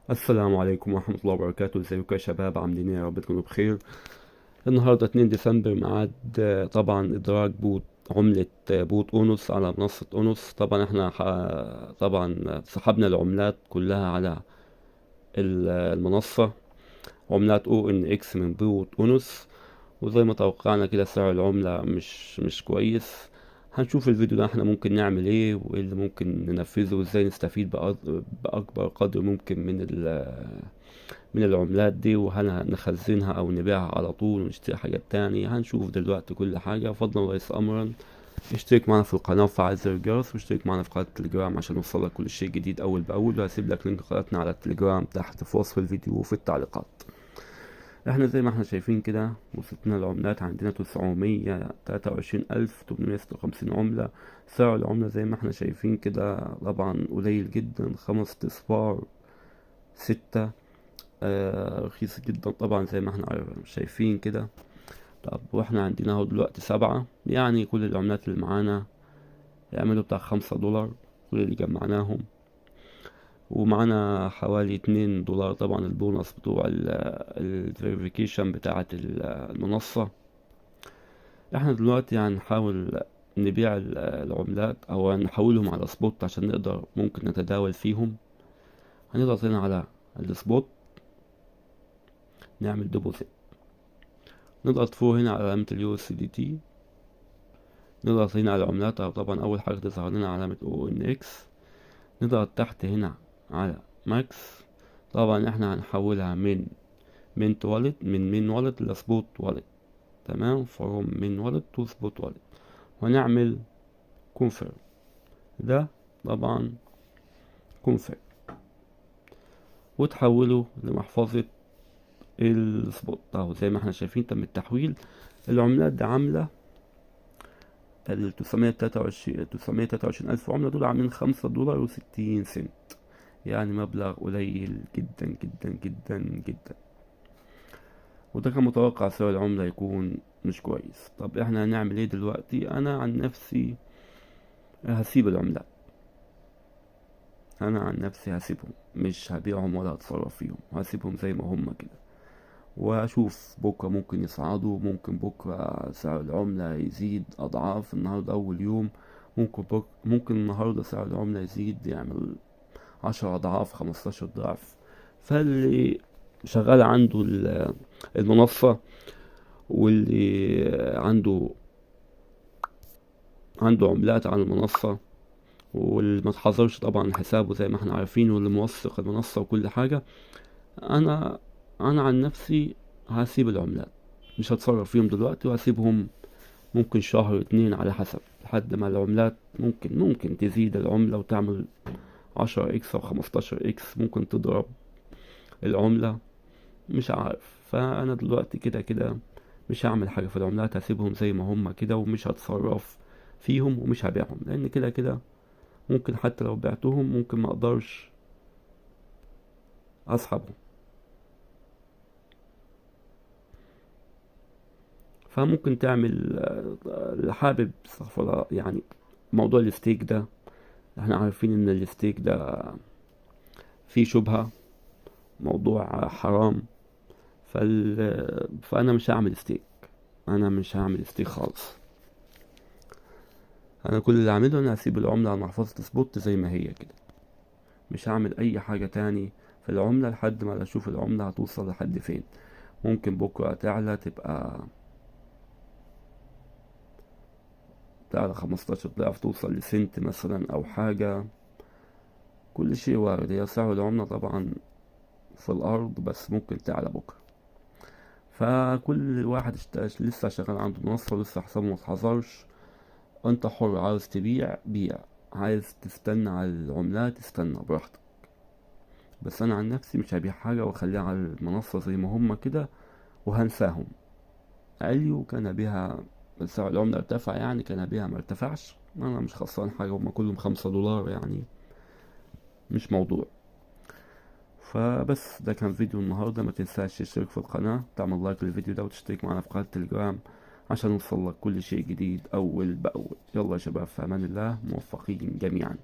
السلام عليكم ورحمة الله وبركاته. ازيكم يا شباب؟ عاملين ايه؟ يا رب تكونوا بخير. النهاردة 2 ديسمبر، ميعاد طبعا إدراج عملة بوت أونوس على منصة أونوس. طبعا احنا طبعا سحبنا العملات كلها على المنصة، عملات او ان اكس من بوت أونوس. وزي ما توقعنا كده سعر العملة مش كويس. هنشوف الفيديو ده احنا ممكن نعمل ايه، وايه اللي ممكن ننفذه، وازاي نستفيد بأكبر قدر ممكن من العملات دي، وهل نخزنها او نبيعها على طول ونشتري حاجات تانية. هنشوف دلوقتي كل حاجة. فضلا وليس امرا، اشترك معنا في القناة وفعل زر الجرس، واشترك معنا في قناة التليجرام عشان يوصلك كل شيء جديد اول باول. وهسيب لك لينك قناتنا على التليجرام تحت في وصف الفيديو وفي التعليقات. احنا زي ما احنا شايفين كده وصلتنا العملات، عندنا 923,856 عملة. سعر العملة زي ما احنا شايفين كده طبعا قليل جدا، 5 اصفار 6. رخيص جدا طبعا زي ما احنا شايفين كده. طب واحنا عندنا اهو دلوقتي 7، يعني كل العملات اللي معانا يعملوا بتاع $5 كل اللي جمعناهم. ومعانا حوالي $2 طبعا البونص بتوع الفيريفيكيشن بتاعة المنصة. احنا دلوقتي هنحاول نبيع العملات او نحولهم على سبوت عشان نقدر ممكن نتداول فيهم. هنضغط هنا على السبوت، نعمل ديبوزيت، نضغط فوق هنا على علامة اليو اس دي تي، نضغط هنا على العملات. طبعا اول حاجة تظهر لنا علامة او ان اكس. نضغط تحت هنا على ماكس. طبعا احنا هنحولها من مين والت، من مين والت لسبوت والت. تمام، فروم مين والت تو سبوت والت. ونعمل كونفيرم. ده طبعا كونفيرم، وتحوله لمحفظة السبوت اهو. زي ما احنا شايفين تم التحويل. العملات دي عاملة ال 923 ألف عملة، دول عاملين $5.60، يعني مبلغ قليل جدا جدا جدا جدا. وده كان متوقع سعر العملة يكون مش كويس. طب احنا هنعمل ايه دلوقتي؟ انا عن نفسي هسيب العملات، انا عن نفسي هسيبهم، مش هبيعهم ولا هتصرف فيهم، هسيبهم زي ما هم كده. واشوف بكرة ممكن يصعدوا، ممكن بكرة سعر العملة يزيد اضعاف. النهاردة اول يوم، ممكن النهاردة سعر العملة يزيد يعمل 10 اضعاف، 15 ضعف. فاللي شغال عنده المنصة، واللي عنده عملات على المنصة، واللي ما تحذرش طبعا حسابه زي ما احنا عارفين، واللي موثق المنصة وكل حاجة، انا انا عن نفسي هسيب العملات، مش هتصرف فيهم دلوقتي، وهسيبهم ممكن شهر 2 على حسب، لحد ما العملات ممكن تزيد العملة وتعمل 10 اكس او 15 اكس، ممكن تضرب العملة، مش عارف. فانا دلوقتي كده كده مش هعمل حاجة في العملات، هسيبهم زي ما هم كده، ومش هتصرف فيهم، ومش هبيعهم، لان كده كده ممكن حتى لو بعتهم ممكن ما اقدرش اسحبهم. فممكن تعمل اللي حابب، استغفر الله يعني. موضوع الستيك ده، احنا عارفين ان الستيك ده فيه شبهة، موضوع حرام. فانا مش هعمل ستيك، انا مش هعمل ستيك خالص. انا كل اللي هعمله انا هسيب العملة على محفظة سبوت زي ما هي كده، مش هعمل اي حاجة تاني في العملة لحد ما اشوف العملة هتوصل لحد فين. ممكن بكرة تعلى 15 ضعف، توصل لسنت مثلا او حاجة. كل شيء وارد، هي سعر العملة طبعا في الارض، بس ممكن تعلى بكرة. فكل واحد لسه شغال عنده منصة، لسه حسابه متحذرش. انت حر، عاوز تبيع بيع، عايز تستنى على العملات استنى براحتك. بس انا عن نفسي مش هبيع حاجة واخليها على المنصة زي ما هما كده وهنساهم. عليوا كان بيها، سعر العملة ارتفع يعني كان بيها، ما ارتفعش انا مش خسران حاجة، هما كلهم $5 يعني، مش موضوع. فبس ده كان فيديو النهاردة. ما تنساش تشترك في القناة، تعمل لايك للفيديو ده، وتشترك معنا في قناة التليجرام عشان يوصلك كل شيء جديد أول بأول. يلا يا شباب، في أمان الله، موفقين جميعا.